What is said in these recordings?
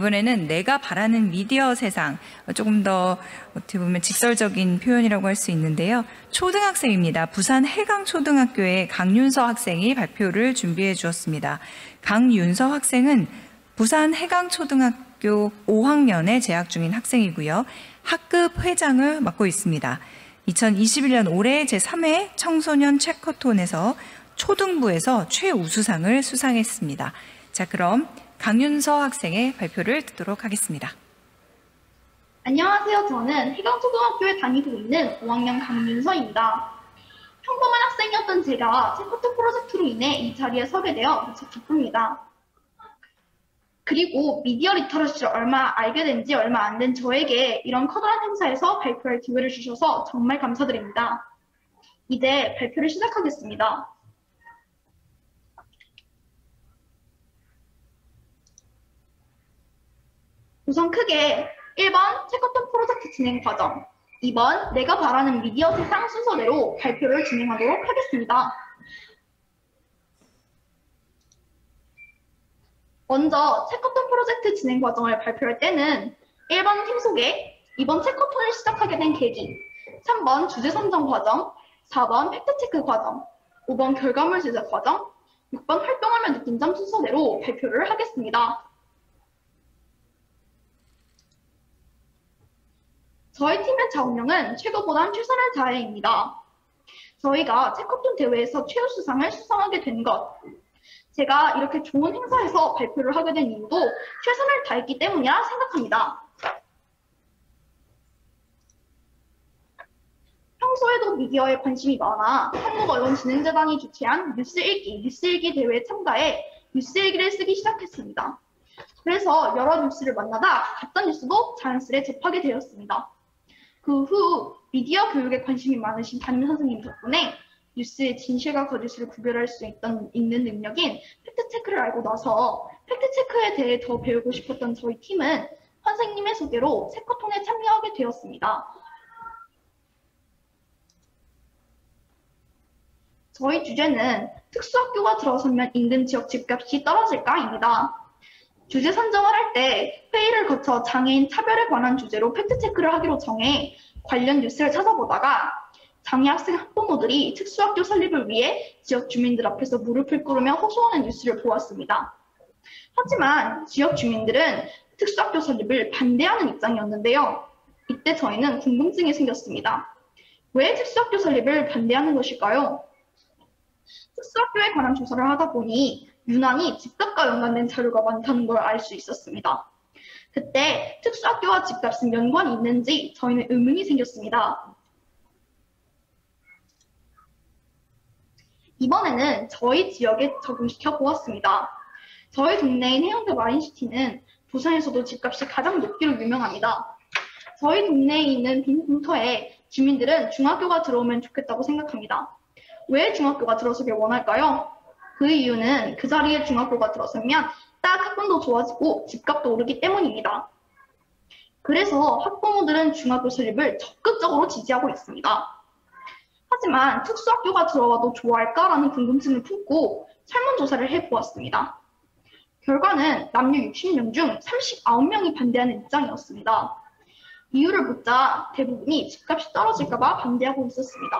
이번에는 내가 바라는 미디어 세상, 조금 더 어떻게 보면 직설적인 표현이라고 할 수 있는데요. 초등학생입니다. 부산 해강초등학교의 강윤서 학생이 발표를 준비해 주었습니다. 강윤서 학생은 부산 해강초등학교 5학년에 재학 중인 학생이고요. 학급 회장을 맡고 있습니다. 2021년 올해 제3회 청소년 체커톤에서 초등부에서 최우수상을 수상했습니다. 자, 그럼 강윤서 학생의 발표를 듣도록 하겠습니다. 안녕하세요. 저는 해강초등학교에 다니고 있는 5학년 강윤서입니다. 평범한 학생이었던 제가 체커톤 프로젝트로 인해 이 자리에 서게 되어 무척 기쁩니다. 그리고 미디어 리터러시를 알게 된 지 얼마 안 된 저에게 이런 커다란 행사에서 발표할 기회를 주셔서 정말 감사드립니다. 이제 발표를 시작하겠습니다. 우선 크게 1번 체커톤 프로젝트 진행 과정, 2번 내가 바라는 미디어 세상 순서대로 발표를 진행하도록 하겠습니다. 먼저 체커톤 프로젝트 진행 과정을 발표할 때는 1번 팀 소개, 2번 체커톤을 시작하게 된 계기, 3번 주제 선정 과정, 4번 팩트체크 과정, 5번 결과물 제작 과정, 6번 활동하며 느낀 점 순서대로 발표를 하겠습니다. 저희 팀의 자운명은 최고보단 최선을 다해입니다. 저희가 체커톤 대회에서 최우수상을 수상하게 된 것, 제가 이렇게 좋은 행사에서 발표를 하게 된 이유도 최선을 다했기 때문이라 생각합니다. 평소에도 미디어에 관심이 많아 한국언론진흥재단이 주최한 뉴스일기 대회에 참가해 뉴스일기를 쓰기 시작했습니다. 그래서 여러 뉴스를 만나다 가짜뉴스도 자연스레 접하게 되었습니다. 그 후 미디어 교육에 관심이 많으신 담임 선생님 덕분에 뉴스의 진실과 거짓을 구별할 수 있는 능력인 팩트체크를 알고 나서 팩트체크에 대해 더 배우고 싶었던 저희 팀은 선생님의 소개로 체커톤에 참여하게 되었습니다. 저희 주제는 특수학교가 들어서면 인근 지역 집값이 떨어질까입니다. 주제 선정을 할 때 회의를 거쳐 장애인 차별에 관한 주제로 팩트체크를 하기로 정해 관련 뉴스를 찾아보다가 장애 학생 학부모들이 특수학교 설립을 위해 지역 주민들 앞에서 무릎을 꿇으며 호소하는 뉴스를 보았습니다. 하지만 지역 주민들은 특수학교 설립을 반대하는 입장이었는데요. 이때 저희는 궁금증이 생겼습니다. 왜 특수학교 설립을 반대하는 것일까요? 특수학교에 관한 조사를 하다 보니 유난히 집값과 연관된 자료가 많다는 걸 알 수 있었습니다. 그때 특수학교와 집값은 연관이 있는지 저희는 의문이 생겼습니다. 이번에는 저희 지역에 적용시켜 보았습니다. 저희 동네인 해운대 마린시티는 부산에서도 집값이 가장 높기로 유명합니다. 저희 동네에 있는 빈 공터에 주민들은 중학교가 들어오면 좋겠다고 생각합니다. 왜 중학교가 들어서길 원할까요? 그 이유는 그 자리에 중학교가 들어서면 딱 학군도 좋아지고 집값도 오르기 때문입니다. 그래서 학부모들은 중학교 설립을 적극적으로 지지하고 있습니다. 하지만 특수학교가 들어와도 좋아할까라는 궁금증을 품고 설문조사를 해보았습니다. 결과는 남녀 60명 중 39명이 반대하는 입장이었습니다. 이유를 묻자 대부분이 집값이 떨어질까봐 반대하고 있었습니다.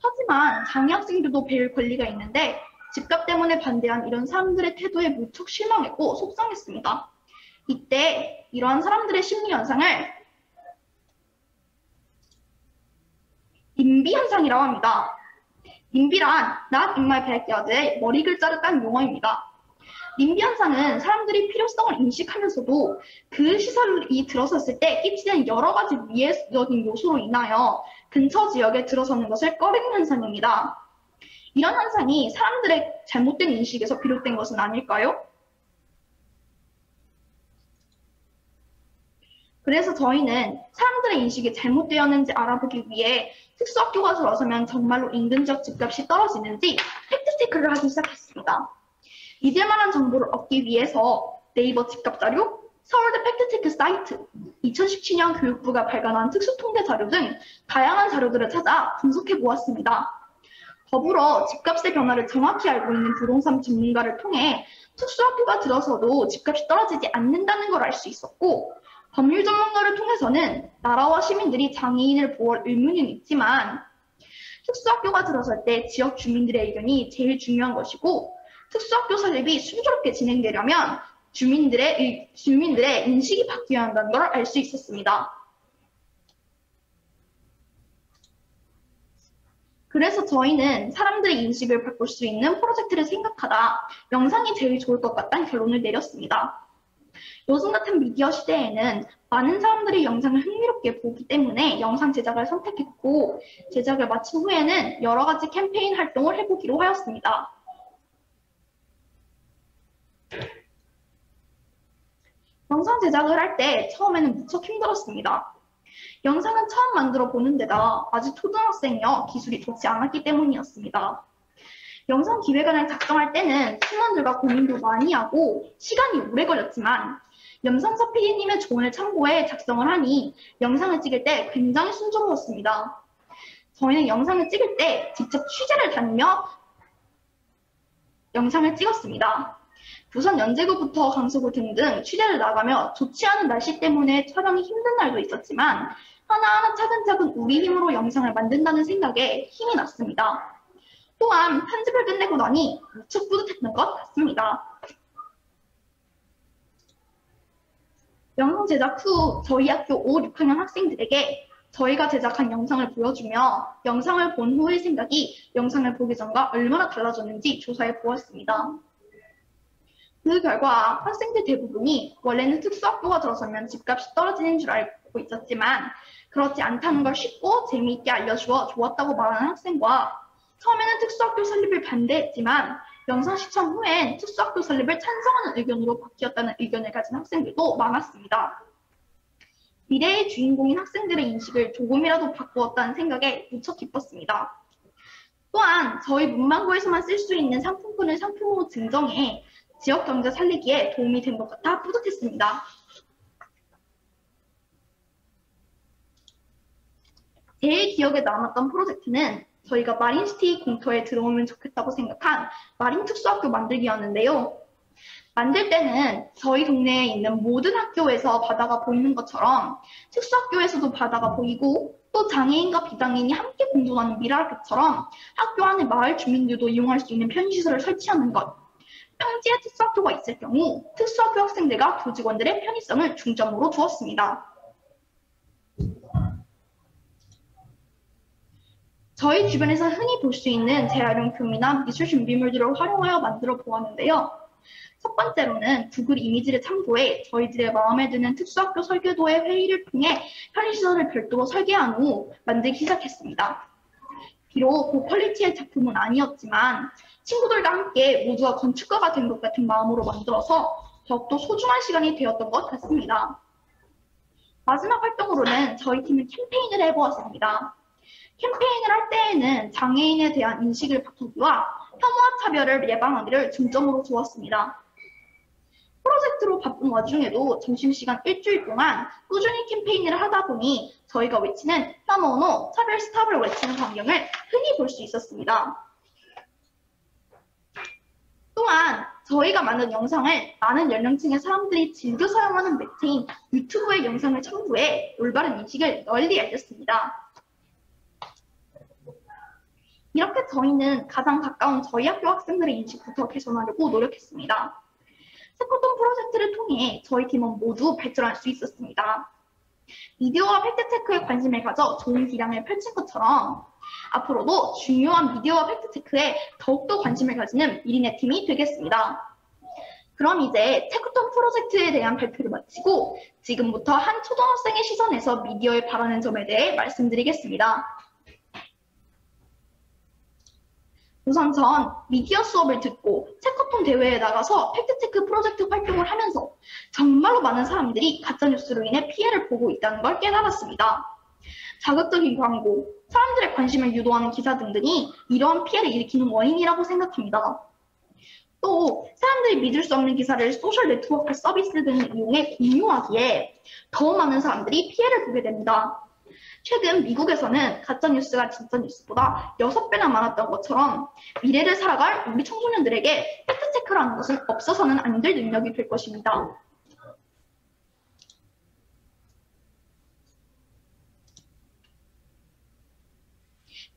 하지만 장애 학생들도 배울 권리가 있는데 집값 때문에 반대한 이런 사람들의 태도에 무척 실망했고 속상했습니다. 이때 이러한 사람들의 심리 현상을 님비 현상이라고 합니다. 님비란 Not in my backyard의 머리 글자를 딴 용어입니다. 님비 현상은 사람들이 필요성을 인식하면서도 그 시설이 들어섰을 때 끼치는 여러 가지 미해적인 요소로 인하여 근처 지역에 들어서는 것을 꺼리는 현상입니다. 이런 현상이 사람들의 잘못된 인식에서 비롯된 것은 아닐까요? 그래서 저희는 사람들의 인식이 잘못되었는지 알아보기 위해 특수학교가 들어서면 정말로 인근 지역 집값이 떨어지는지 팩트체크를 하기 시작했습니다. 잊을 만한 정보를 얻기 위해서 네이버 집값 자료, 서울대 팩트체크 사이트, 2017년 교육부가 발간한 특수통계 자료 등 다양한 자료들을 찾아 분석해 보았습니다. 더불어 집값의 변화를 정확히 알고 있는 부동산 전문가를 통해 특수학교가 들어서도 집값이 떨어지지 않는다는 걸 알 수 있었고, 법률 전문가를 통해서는 나라와 시민들이 장애인을 보호할 의무는 있지만 특수학교가 들어설 때 지역 주민들의 의견이 제일 중요한 것이고, 특수학교 설립이 순조롭게 진행되려면 주민들의 인식이 바뀌어야 한다는 걸 알 수 있었습니다. 그래서 저희는 사람들의 인식을 바꿀 수 있는 프로젝트를 생각하다 영상이 제일 좋을 것 같다는 결론을 내렸습니다. 요즘 같은 미디어 시대에는 많은 사람들이 영상을 흥미롭게 보기 때문에 영상 제작을 선택했고, 제작을 마친 후에는 여러 가지 캠페인 활동을 해보기로 하였습니다. 영상 제작을 할 때 처음에는 무척 힘들었습니다. 영상은 처음 만들어 보는 데다 아직 초등학생이어 기술이 좋지 않았기 때문이었습니다. 영상 기획안을 작성할 때는 팀원들과 고민도 많이 하고 시간이 오래 걸렸지만 염성섭 PD님의 조언을 참고해 작성을 하니 영상을 찍을 때 굉장히 순조로웠습니다. 저희는 영상을 찍을 때 직접 취재를 다니며 영상을 찍었습니다. 부산 연제구부터 강서구 등등 취재를 나가며 좋지 않은 날씨 때문에 촬영이 힘든 날도 있었지만 하나하나 차근차근 우리 힘으로 영상을 만든다는 생각에 힘이 났습니다. 또한 편집을 끝내고 나니 무척 뿌듯했던 것 같습니다. 영상 제작 후 저희 학교 5, 6학년 학생들에게 저희가 제작한 영상을 보여주며 영상을 본 후의 생각이 영상을 보기 전과 얼마나 달라졌는지 조사해 보았습니다. 그 결과 학생들 대부분이 원래는 특수학교가 들어서면 집값이 떨어지는 줄 알고 있었지만 그렇지 않다는 걸 쉽고 재미있게 알려주어 좋았다고 말하는 학생과 처음에는 특수학교 설립을 반대했지만 영상 시청 후엔 특수학교 설립을 찬성하는 의견으로 바뀌었다는 의견을 가진 학생들도 많았습니다. 미래의 주인공인 학생들의 인식을 조금이라도 바꾸었다는 생각에 무척 기뻤습니다. 또한 저희 문방구에서만 쓸 수 있는 상품권을 상품으로 증정해 지역 경제 살리기에 도움이 된 것 같아 뿌듯했습니다. 제일 기억에 남았던 프로젝트는 저희가 마린시티 공터에 들어오면 좋겠다고 생각한 마린 특수학교 만들기였는데요. 만들 때는 저희 동네에 있는 모든 학교에서 바다가 보이는 것처럼 특수학교에서도 바다가 보이고 또 장애인과 비장애인이 함께 공존하는 미라학교처럼 학교 안에 마을 주민들도 이용할 수 있는 편의시설을 설치하는 것, 평지에 특수학교가 있을 경우 특수학교 학생들과 교직원들의 편의성을 중점으로 두었습니다. 저희 주변에서 흔히 볼 수 있는 재활용품이나 미술 준비물들을 활용하여 만들어 보았는데요. 첫 번째로는 구글 이미지를 참고해 저희들의 마음에 드는 특수학교 설계도의 회의를 통해 편의시설을 별도로 설계한 후 만들기 시작했습니다. 비록 고퀄리티의 작품은 아니었지만 친구들과 함께 모두가 건축가가 된 것 같은 마음으로 만들어서 더욱더 소중한 시간이 되었던 것 같습니다. 마지막 활동으로는 저희 팀은 캠페인을 해보았습니다. 캠페인을 할 때에는 장애인에 대한 인식을 바꾸기와 혐오와 차별을 예방하기를 중점으로 두었습니다. 프로젝트로 바쁜 와중에도 점심시간 일주일 동안 꾸준히 캠페인을 하다 보니 저희가 외치는 혐오 노, 차별 스탑을 외치는 광경을 흔히 볼 수 있었습니다. 또한 저희가 만든 영상을 많은 연령층의 사람들이 즐겨 사용하는 매체인 유튜브의 영상을 첨부해 올바른 인식을 널리 알렸습니다. 이렇게 저희는 가장 가까운 저희 학교 학생들의 인식부터 개선하려고 노력했습니다. 세컨톤 프로젝트를 통해 저희 팀은 모두 발전할 수 있었습니다. 미디어와 팩트체크에 관심을 가져 좋은 기량을 펼친 것처럼 앞으로도 중요한 미디어와 팩트체크에 더욱더 관심을 가지는 미리네 팀이 되겠습니다. 그럼 이제 체크톤 프로젝트에 대한 발표를 마치고 지금부터 한 초등학생의 시선에서 미디어에 바라는 점에 대해 말씀드리겠습니다. 우선 전 미디어 수업을 듣고 체크톤 대회에 나가서 팩트체크 프로젝트 활동을 하면서 정말로 많은 사람들이 가짜뉴스로 인해 피해를 보고 있다는 걸 깨달았습니다. 자극적인 광고, 사람들의 관심을 유도하는 기사 등등이 이러한 피해를 일으키는 원인이라고 생각합니다. 또 사람들이 믿을 수 없는 기사를 소셜 네트워크 서비스 등을 이용해 공유하기에 더 많은 사람들이 피해를 보게 됩니다. 최근 미국에서는 가짜뉴스가 진짜뉴스보다 6배나 많았던 것처럼 미래를 살아갈 우리 청소년들에게 팩트체크라는 것은 없어서는 안 될 능력이 될 것입니다.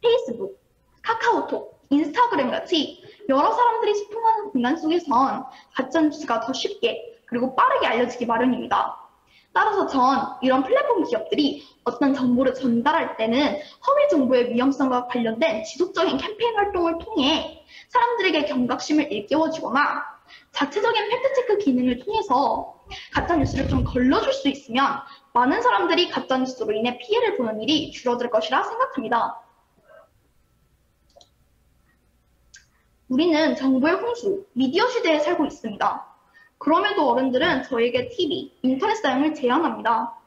페이스북, 카카오톡, 인스타그램 같이 여러 사람들이 소통하는 공간 속에선 가짜뉴스가 더 쉽게 그리고 빠르게 알려지기 마련입니다. 따라서 전 이런 플랫폼 기업들이 어떤 정보를 전달할 때는 허위 정보의 위험성과 관련된 지속적인 캠페인 활동을 통해 사람들에게 경각심을 일깨워주거나 자체적인 팩트체크 기능을 통해서 가짜뉴스를 좀 걸러줄 수 있으면 많은 사람들이 가짜뉴스로 인해 피해를 보는 일이 줄어들 것이라 생각합니다. 우리는 정보의 홍수, 미디어 시대에 살고 있습니다. 그럼에도 어른들은 저에게 TV, 인터넷 사용을 제한합니다.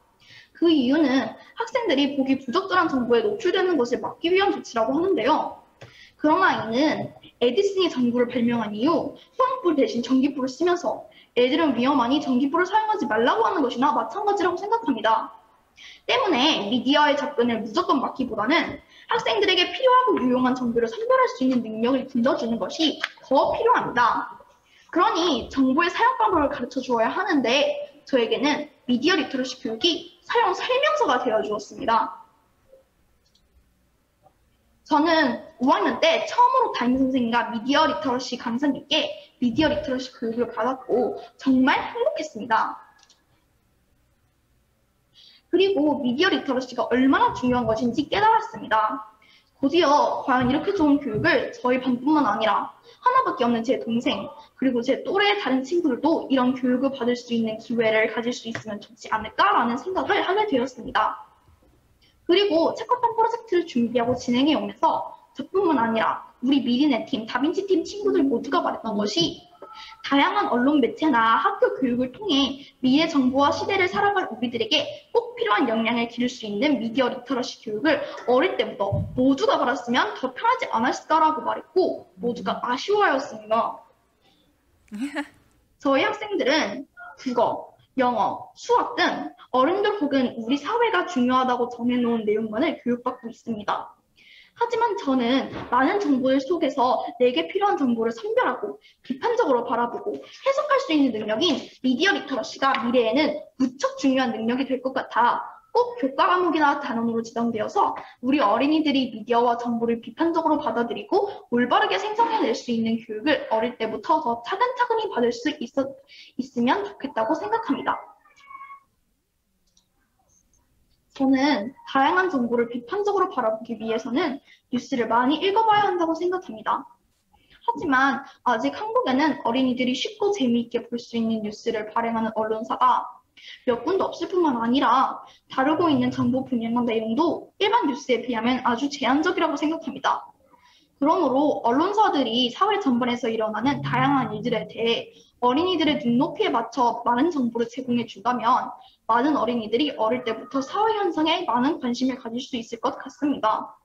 그 이유는 학생들이 보기 부적절한 정보에 노출되는 것을 막기 위한 조치라고 하는데요. 그러나 이는 에디슨이 전구를 발명한 이후 화학불 대신 전기불을 쓰면서 애들은 위험하니 전기불을 사용하지 말라고 하는 것이나 마찬가지라고 생각합니다. 때문에 미디어의 접근을 무조건 막기보다는 학생들에게 필요하고 유용한 정보를 선별할 수 있는 능력을 길러주는 것이 더 필요합니다. 그러니 정보의 사용 방법을 가르쳐 주어야 하는데 저에게는 미디어 리터러시 교육이 사용 설명서가 되어 주었습니다. 저는 5학년 때 처음으로 담임 선생님과 미디어 리터러시 강사님께 미디어 리터러시 교육을 받았고 정말 행복했습니다. 그리고 미디어 리터러시가 얼마나 중요한 것인지 깨달았습니다. 곧이어 과연 이렇게 좋은 교육을 저희 반뿐만 아니라 하나밖에 없는 제 동생 그리고 제 또래의 다른 친구들도 이런 교육을 받을 수 있는 기회를 가질 수 있으면 좋지 않을까라는 생각을 하게 되었습니다. 그리고 책화판 프로젝트를 준비하고 진행해 오면서 저뿐만 아니라 우리 미리네 팀, 다빈치 팀 친구들 모두가 말했던 것이 다양한 언론 매체나 학교 교육을 통해 미래 정보와 시대를 살아갈 우리들에게 꼭 필요한 역량을 기를 수 있는 미디어 리터러시 교육을 어릴 때부터 모두가 받았으면 더 편하지 않았을까라고 말했고 모두가 아쉬워하였습니다. 저희 학생들은 국어, 영어, 수학 등 어른들 혹은 우리 사회가 중요하다고 정해놓은 내용만을 교육받고 있습니다. 하지만 저는 많은 정보들 속에서 내게 필요한 정보를 선별하고 비판적으로 바라보고 해석할 수 있는 능력인 미디어 리터러시가 미래에는 무척 중요한 능력이 될 것 같아 꼭 교과 과목이나 단원으로 지정되어서 우리 어린이들이 미디어와 정보를 비판적으로 받아들이고 올바르게 생성해낼 수 있는 교육을 어릴 때부터 더 차근차근히 받을 수 있으면 좋겠다고 생각합니다. 저는 다양한 정보를 비판적으로 바라보기 위해서는 뉴스를 많이 읽어봐야 한다고 생각합니다. 하지만 아직 한국에는 어린이들이 쉽고 재미있게 볼 수 있는 뉴스를 발행하는 언론사가 몇 군데 없을 뿐만 아니라 다루고 있는 정보 분야나 내용도 일반 뉴스에 비하면 아주 제한적이라고 생각합니다. 그러므로 언론사들이 사회 전반에서 일어나는 다양한 일들에 대해 어린이들의 눈높이에 맞춰 많은 정보를 제공해 준다면 많은 어린이들이 어릴 때부터 사회 현상에 많은 관심을 가질 수 있을 것 같습니다.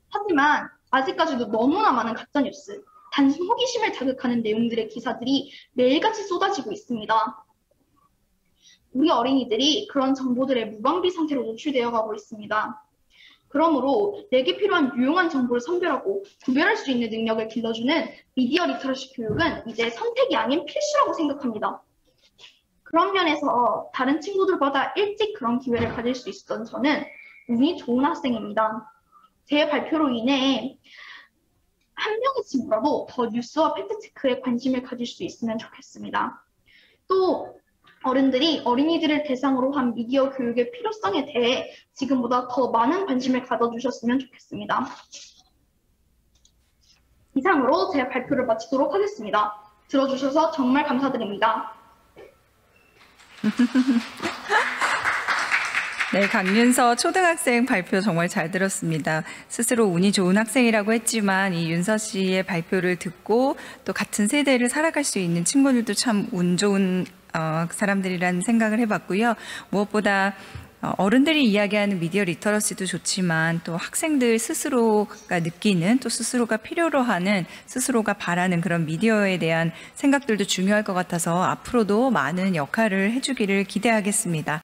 하지만 아직까지도 너무나 많은 가짜뉴스, 단순 호기심을 자극하는 내용들의 기사들이 매일같이 쏟아지고 있습니다. 우리 어린이들이 그런 정보들의 무방비 상태로 노출되어 가고 있습니다. 그러므로 내게 필요한 유용한 정보를 선별하고 구별할 수 있는 능력을 길러주는 미디어 리터러시 교육은 이제 선택이 아닌 필수라고 생각합니다. 그런 면에서 다른 친구들보다 일찍 그런 기회를 가질 수 있었던 저는 운이 좋은 학생입니다. 제 발표로 인해 한 명의 친구라도 더 뉴스와 팩트체크에 관심을 가질 수 있으면 좋겠습니다. 또 어른들이 어린이들을 대상으로 한 미디어 교육의 필요성에 대해 지금보다 더 많은 관심을 가져주셨으면 좋겠습니다. 이상으로 제 발표를 마치도록 하겠습니다. 들어주셔서 정말 감사드립니다. 네, 강윤서 초등학생 발표 정말 잘 들었습니다. 스스로 운이 좋은 학생이라고 했지만 이 윤서 씨의 발표를 듣고 또 같은 세대를 살아갈 수 있는 친구들도 참 운 좋은 사람들이라는 생각을 해봤고요. 무엇보다 어른들이 이야기하는 미디어 리터러시도 좋지만 또 학생들 스스로가 느끼는 또 스스로가 필요로 하는 스스로가 바라는 그런 미디어에 대한 생각들도 중요할 것 같아서 앞으로도 많은 역할을 해주기를 기대하겠습니다.